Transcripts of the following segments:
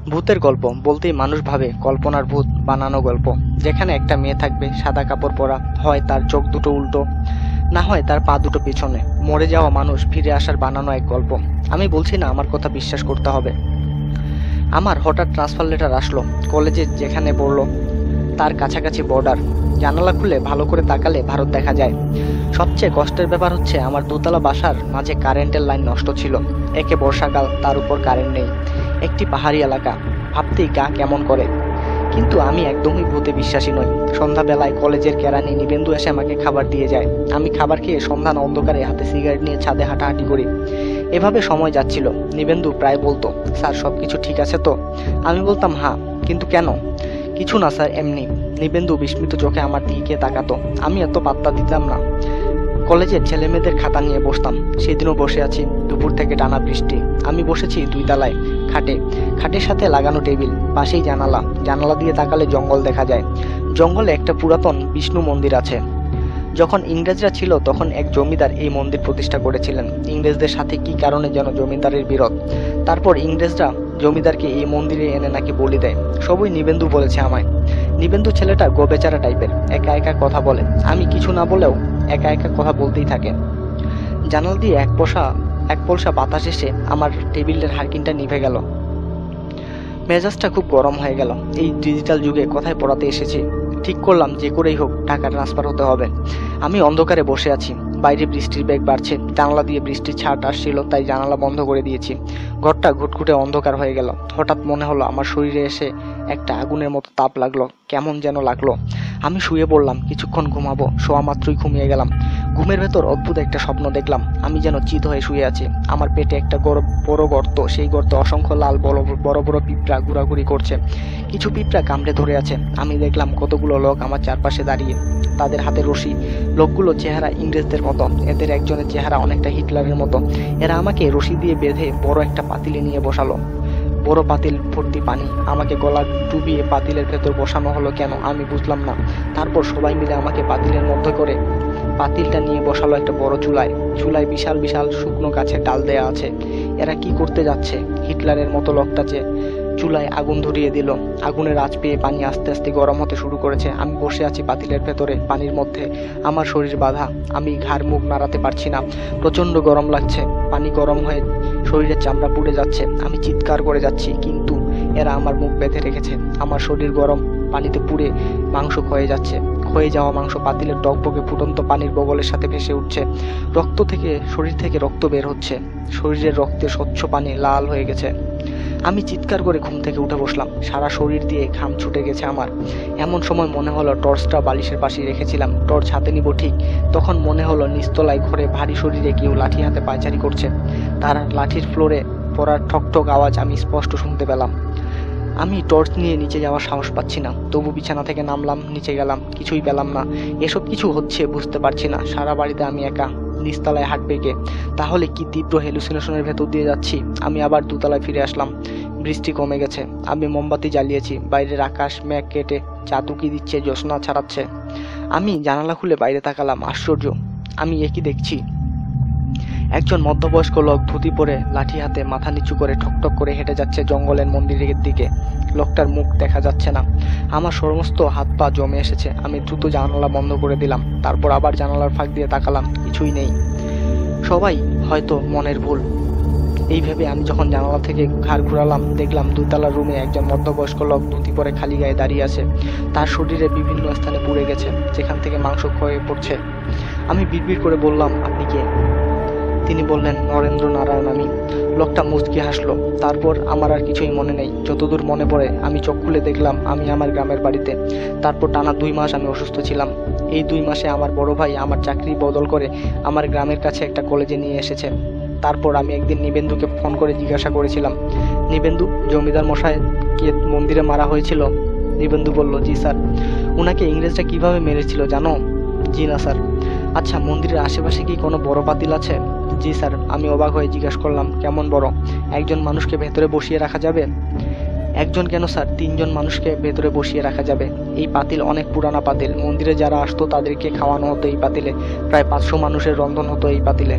ভূতের গল্প বলতেই মানুষ ভাবে কল্পনার ভূত, বানানো গল্প, যেখানে একটা মেয়ে থাকবে সাদা কাপড় পরা, হয় তার চোখ দুটো উল্টো, না হয় তার পা দুটো পিছনে, মরে যাওয়া মানুষ ফিরে আসার বানানো এক গল্প। আমি বলছি না আমার কথা বিশ্বাস করতে হবে। আমার হঠাৎ ট্রান্সফার লেটার আসলো। কলেজে যেখানে পড়লো তার কাছাকাছি বর্ডার। জানালা খুলে ভালো করে তাকালে ভারত দেখা যায়। সবচেয়ে কষ্টের ব্যাপার হচ্ছে আমার দোতলা বাসার মাঝে কারেন্টের লাইন নষ্ট ছিল। একে বর্ষাকাল, তার উপর কারেন্ট নেই, একটি পাহাড়ি এলাকা। ভাবতেই গা কেমন করে। কিন্তু আমি একদমই ভূতে বিশ্বাসী নই। সন্ধ্যাবেলায় কলেজের কেরানি নিবেন্দু এসে আমাকে খাবার দিয়ে যায়। আমি খাবার খেয়ে সন্ধান অন্ধকারে হাতে সিগারেট নিয়ে ছাদে হাঁটাহাঁটি করি। এভাবে সময় যাচ্ছিল। নিবেন্দু প্রায় বলতো, স্যার সবকিছু ঠিক আছে তো? আমি বলতাম হ্যাঁ, কিন্তু কেন? কিছু না স্যার, এমনি। নিবেন্দু বিস্মিত চোখে আমার দিকে তাকাতো। আমি এত পাত্তা দিতাম না। কলেজের ছেলেমেয়েদের খাতা নিয়ে বসতাম। সেদিনও বসে আছি। দুপুর থেকে টানা বৃষ্টি। আমি বসেছি 2 তলায়, খাটে। খাটের সাথে লাগানো টেবিল, পাশেই জানালা। জানালা দিয়ে তাকালে জঙ্গল দেখা যায়। জঙ্গলে একটা পুরাতন বিষ্ণু মন্দির আছে। যখন ইংরেজরা ছিল তখন এক জমিদার এই মন্দির প্রতিষ্ঠা করেছিলেন। ইংরেজদের সাথে কি কারণে যেন জমিদারের বিরোধ। তারপর ইংরেজরা জমিদারকে এই মন্দিরে এনে নাকি বলি দেয়। সবই নিবেন্দু বলেছে আমায়। নিবেন্দু ছেলেটা গোবেচারা টাইপের, একা একা কথা বলে। আমি কিছু না বলেও একা একা কথা বলতেই থাকে। জানালা দিয়ে এক পলসা বাতাস এসে আমার টেবিলের হারকিনটা নিভে গেল। মেজাজটা খুব গরম হয়ে গেল। এই ডিজিটাল যুগে কোথায় পড়াতে এসেছি। ঠিক করলাম যে করেই হোক টাকা ট্রান্সফার হতে হবে। আমি অন্ধকারে বসে আছি। বাইরে বৃষ্টির বেগ বাড়ছে। জানালা দিয়ে বৃষ্টির ছাট আসছিল, তাই জানালা বন্ধ করে দিয়েছি। ঘরটা ঘুটঘুটে অন্ধকার হয়ে গেল। হঠাৎ মনে হলো আমার শরীরে এসে একটা আগুনের মতো তাপ লাগলো। কেমন যেন লাগলো। আমি শুয়ে পড়লাম। কিছুক্ষণ ঘুমাবো, শোয়া মাত্রই ঘুমিয়ে গেলাম। ঘুমের ভেতর অদ্ভুত একটা স্বপ্ন দেখলাম। আমি যেন চিত হয়ে শুয়ে আছি। আমার পেটে একটা বড় গর্ত। সেই গর্তে অসংখ্য লাল বড় বড় পিঁপড়া ঘোরাঘুরি করছে। কিছু পিঁপড়া কামড়ে ধরে আছে। আমি দেখলাম কতগুলো লোক আমার চারপাশে দাঁড়িয়ে, তাদের হাতে রশি। লোকগুলো চেহারা ইংরেজদের মতো। এদের একজনের চেহারা অনেকটা হিটলারের মতো। এরা আমাকে রশি দিয়ে বেঁধে বড় একটা পাতিলে নিয়ে বসালো। বড় পাতিল ভর্তি পানি। আমাকে গলা ডুবিয়ে পাতিলের ভেতর বসানো হলো কেন আমি বুঝলাম না। তারপর সবাই মিলে আমাকে পাতিলের মধ্যে করে পাতিলটা নিয়ে বসালো একটা বড় চুলায়। চুলায় বিশাল বিশাল শুকনো গাছের ডাল দেয়া আছে। এরা কি করতে যাচ্ছে? হিটলারের মতো লোকটা যে চুলায় আগুন ধরিয়ে দিল। আগুনের আঁচ পেয়ে পানি আস্তে আস্তে গরম হতে শুরু করেছে। আমি বসে আছি পাতিলের ভেতরে, পানির মধ্যে। আমার শরীর বাঁধা। আমি ঘাড় মুখ নাড়াতে পারছি না। প্রচন্ড গরম লাগছে। পানি গরম হয়ে শরীরের চামড়া পুড়ে যাচ্ছে। আমি চিৎকার করে যাচ্ছি, কিন্তু এরা আমার মুখ বেঁধে রেখেছে। আমার শরীর গরম পানিতে পুড়ে মাংস ক্ষয়ে যাচ্ছে। ক্ষয়ে যাওয়া মাংস পাতিলের টকবকে ফুটন্ত পানির বগলের সাথে ভেসে উঠছে। শরীর থেকে রক্ত বের হচ্ছে। শরীরের রক্তে স্বচ্ছ পানি লাল হয়ে গেছে। আমি চিৎকার করে ঘুম থেকে উঠে বসলাম। সারা শরীর দিয়ে ঘাম ছুটে গেছে আমার। এমন সময় মনে হলো টর্চটা বালিশের পাশে রেখেছিলাম। টর্চ হাতে নিব ঠিক তখন মনে হলো নিচতলায় ঘরে ভারী শরীরে কেউ লাঠি হাতে পায়চারি করছে। তার লাঠির ফ্লোরে পড়ার ঠকঠক আওয়াজ আমি স্পষ্ট শুনতে পেলাম। আমি টর্চ নিয়ে নিচে যাওয়ার সাহস পাচ্ছি না। তবু বিছানা থেকে নামলাম, নিচে গেলাম। কিছুই পেলাম না। এসব কিছু হচ্ছে বুঝতে পারছি না। সারা বাড়িতে আমি একা। নিচতলায় হাঁটবে কে? তাহলে কি তীব্র হ্যালুসিনেশনের ভেতর দিয়ে যাচ্ছি? আমি আবার 2 তলায় ফিরে আসলাম। বৃষ্টি কমে গেছে। আমি মোমবাতি জ্বালিয়েছি। বাইরের আকাশ মেঘ কেটে চাতুকি দিচ্ছে, জ্যোৎস্না ছাড়াচ্ছে। আমি জানালা খুলে বাইরে তাকালাম। আশ্চর্য! আমি একই দেখছি। একজন মধ্যবয়স্ক লোক ধুতি পরে লাঠি হাতে মাথা নিচু করে ঠকঠক করে হেঁটে যাচ্ছে জঙ্গলের মন্দিরের দিকে। লোকটার মুখ দেখা যাচ্ছে না। আমার সমস্ত হাত পা জমে এসেছে। আমি দ্রুত জানালা বন্ধ করে দিলাম। তারপর আবার জানালার ফাঁক দিয়ে তাকালাম। কিছুই নেই। সবাই হয়তো মনের ভুল। এই ভেবে আমি যখন জানালা থেকে ঘাড় ঘুরালাম, দেখলাম 2 তলার রুমে একজন মধ্যবয়স্ক লোক ধুতি পরে খালি গায়ে দাঁড়িয়ে আছে। তার শরীরে বিভিন্ন স্থানে পুড়ে গেছে, যেখান থেকে মাংস ক্ষয়ে পড়ছে। আমি বিড়বিড় করে বললাম, আপনি কে? তিনি বললেন, নরেন্দ্র নারায়ণ আমি। লোকটা মুচকি হাসলো। তারপর আমার আর কিছুই মনে নেই। যতদূর মনে পড়ে আমি চোখ খুলে দেখলাম আমি আমার গ্রামের বাড়িতে। তারপর টানা 2 মাস আমি অসুস্থ ছিলাম। এই 2 মাসে আমার বড় ভাই আমার চাকরি বদল করে আমার গ্রামের কাছে একটা কলেজে নিয়ে এসেছে। তারপর আমি একদিন নিবেন্দুকে ফোন করে জিজ্ঞাসা করেছিলাম, নিবেন্দু, জমিদার মশাই কি মন্দিরে মারা হয়েছিল? নিবেন্দু বলল, জি স্যার। উনাকে ইংরেজরা কিভাবে মেরেছিল জানো? জি না স্যার। আচ্ছা, মন্দিরের আশেপাশে কি কোনো বড় পাতিল আছে? জি স্যার। আমি অবাক হয়ে জিজ্ঞাসা করলাম, কেমন বড়? একজন মানুষকে ভেতরে বসিয়ে রাখা যাবে? একজন কেন স্যার, 3জন মানুষকে ভেতরে বসিয়ে রাখা যাবে। এই পাতিল অনেক পুরানা পাতিল, মন্দিরে যারা আসতো তাদেরকে খাওয়ানো হতো এই পাতিলে, প্রায় 500 মানুষের রন্ধন হতো এই পাতিলে।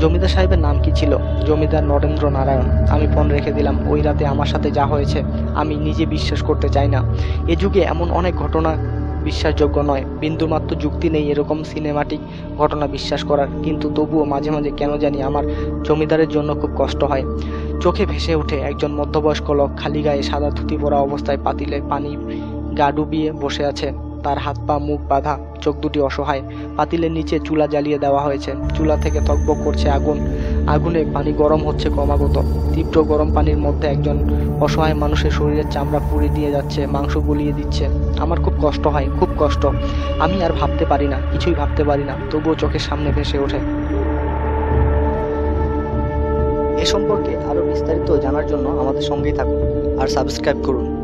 জমিদার সাহেবের নাম কি ছিল? জমিদার নরেন্দ্র নারায়ণ। আমি ফোন রেখে দিলাম। ওই রাতে আমার সাথে যা হয়েছে আমি নিজে বিশ্বাস করতে চাই না। এ যুগে এমন অনেক ঘটনা বিশ্বাসযোগ্য নয়, বিন্দুমাত্র যুক্তি নেই এরকম সিনেমাটিক ঘটনা বিশ্বাস করার, কিন্তু তবুও মাঝে মাঝে কেন জানি আমার জমিদারের জন্য খুব কষ্ট হয়। চোখে ভেসে ওঠে একজন মধ্যবয়স্ক লোক, খালি গায়ে সাদা ধুতি পরা অবস্থায় পাতিলে পানি গা ডুবিয়ে বসে আছে। তার হাত পা মুখ বাঁধা, চোখ দুটি অসহায়। পাতিলের নিচে চুলা জ্বালিয়ে দেওয়া হয়েছে, চুলা থেকে তকবক করছে আগুন, আগুনে পানি গরম হচ্ছে ক্রমাগত। তীব্র গরম পানির মধ্যে একজন অসহায় মানুষের শরীরের চামড়া পুড়ে দিয়ে যাচ্ছে, মাংস গলিয়ে দিচ্ছে। আমার খুব কষ্ট হয়, খুব কষ্ট। আমি আর ভাবতে পারি না, কিছুই ভাবতে পারি না, তবুও চোখের সামনে ভেসে ওঠে। এ সম্পর্কে আরো বিস্তারিত জানার জন্য আমাদের সঙ্গেই থাকুন আর সাবস্ক্রাইব করুন।